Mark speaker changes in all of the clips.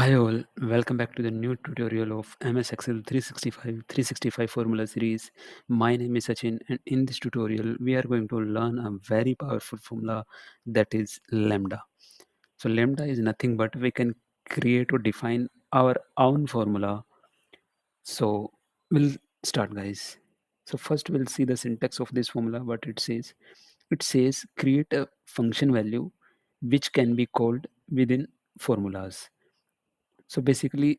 Speaker 1: Hi all, welcome back to the new tutorial of MS Excel 365 formula series. My name is Sachin and in this tutorial we are going to learn a very powerful formula that is lambda. So lambda is nothing but we can create or define our own formula. So we'll start guys. So first we'll see the syntax of this formula, what it says. It says create a function value which can be called within formulas. So basically,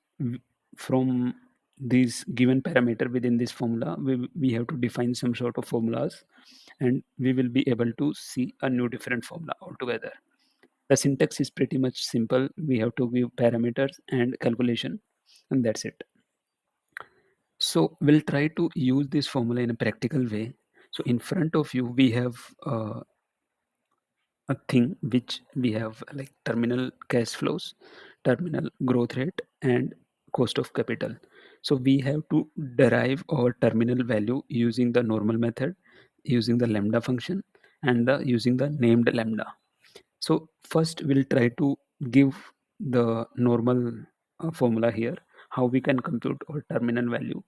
Speaker 1: from these given parameter within this formula, we have to define some sort of formulas and we will be able to see a new different formula altogether. The syntax is pretty much simple. We have to give parameters and calculation, and that's it. So we'll try to use this formula in a practical way. So in front of you, we have a thing which we have like terminal cash flows, terminal growth rate, and cost of capital. So we have to derive our terminal value using the normal method, using the lambda function, and using the named lambda. So first we'll try to give the normal formula here, how we can compute our terminal value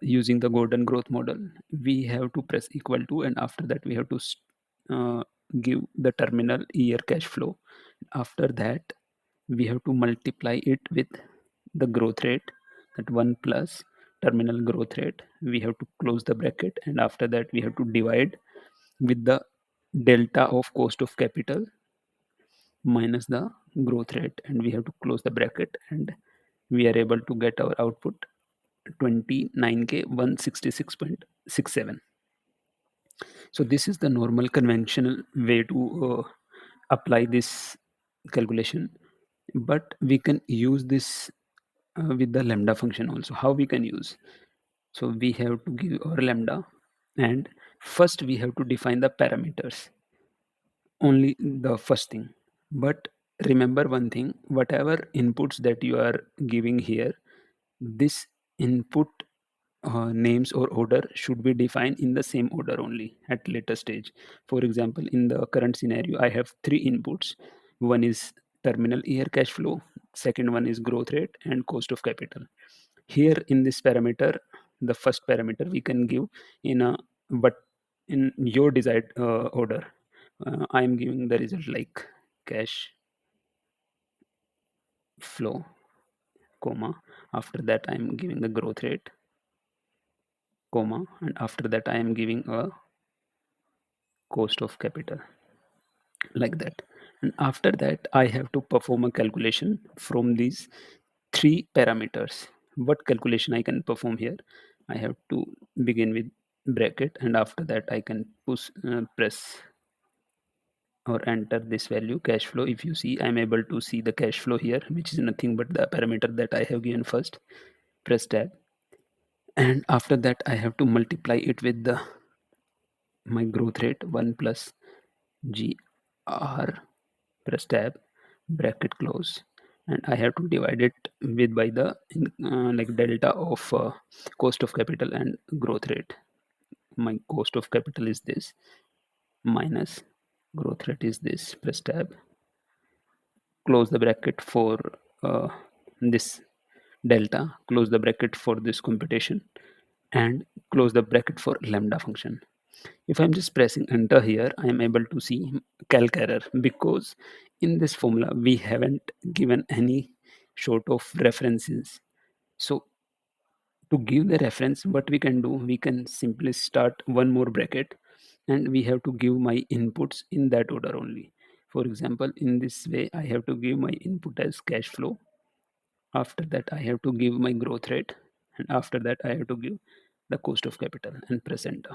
Speaker 1: using the Gordon growth model. We have to press equal to, and after that we have to uh, give the terminal year cash flow. After that, we have to multiply it with the growth rate, that 1 plus terminal growth rate. We have to close the bracket, and after that we have to divide with the delta of cost of capital minus the growth rate, and we have to close the bracket, and we are able to get our output 29k 166.67. So this is the normal conventional way to apply this calculation, but we can use this with the lambda function also. How we can use? So we have to give our lambda, and first we have to define the parameters, only the first thing. But remember one thing, whatever inputs that you are giving here, this input names or order should be defined in the same order only at later stage. For example, in the current scenario I have three inputs. One is terminal year cash flow, second one is growth rate, and cost of capital. Here in this parameter, the first parameter we can give in a, but in your desired order. I am giving the result like cash flow, comma, after that I am giving the growth rate, comma, and after that I am giving a cost of capital, like that. And after that I have to perform a calculation from these three parameters. What calculation I can perform here? I have to begin with bracket, and after that I can press or enter this value cash flow. If you see, I'm able to see the cash flow here, which is nothing but the parameter that I have given first. Press tab, and after that I have to multiply it with the my growth rate, 1 plus gr, press tab, bracket close, and I have to divide it with by the like delta of cost of capital and growth rate. My cost of capital is this, minus growth rate is this. Press tab, close the bracket for this delta, close the bracket for this computation, and close the bracket for lambda function. If I'm just pressing enter here, I am able to see calc error, because in this formula we haven't given any sort of references. So to give the reference, what we can do, we can simply start one more bracket, and we have to give my inputs in that order only. For example, in this way I have to give my input as cash flow, after that I have to give my growth rate, and after that I have to give the cost of capital, and press enter.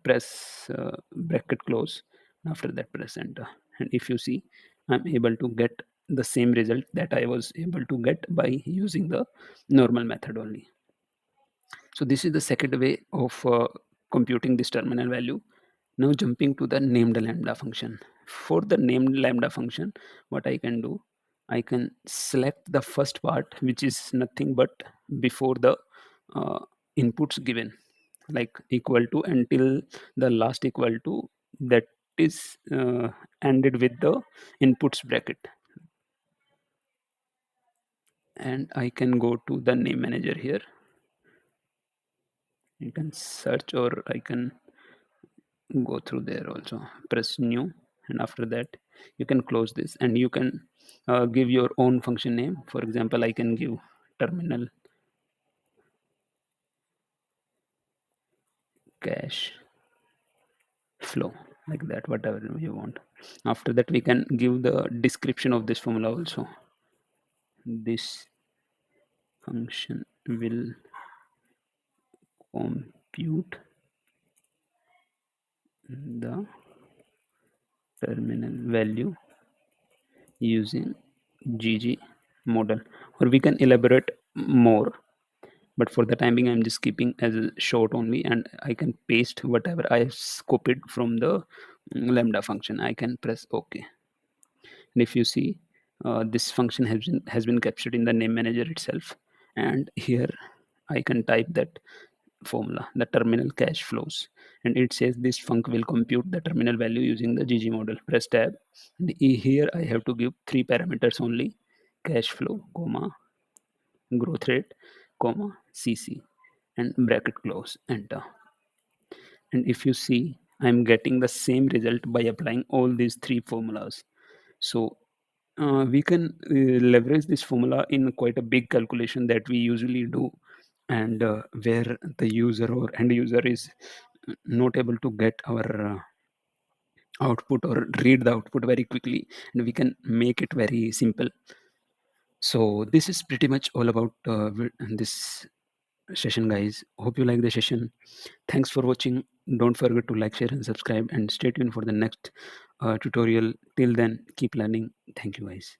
Speaker 1: Press bracket close, after that press enter. And if you see, I'm able to get the same result that I was able to get by using the normal method only. So this is the second way of computing this terminal value. Now jumping to the named lambda function. For the named lambda function, what I can do, I can select the first part, which is nothing but before the uh, inputs given, like equal to until the last equal to, that is ended with the inputs bracket. and I can go to the name manager here. You can search, or I can go through there also. Press new, and after that you can close this, and you can give your own function name. For example, I can give terminal cash flow, like that, whatever you want. After that we can give the description of this formula also. This function will compute the terminal value using GG model, or we can elaborate more, but for the time being I'm just keeping as a short only, and I can paste whatever I have copied from the lambda function. I can press OK, and if you see, this function has been captured in the name manager itself, and here I can type that formula, the terminal cash flows, and it says this func will compute the terminal value using the GG model. Press tab, and here I have to give three parameters only: cash flow, comma, growth rate, comma, CC, and bracket close, enter. And if you see, I'm getting the same result by applying all these three formulas. So we can leverage this formula in quite a big calculation that we usually do, and where the user or end user is not able to get our output or read the output very quickly, and we can make it very simple. So this is pretty much all about this session, guys. Hope you like the session. Thanks for watching. Don't forget to like, share, and subscribe, and stay tuned for the next tutorial. Till then, keep learning. Thank you, guys.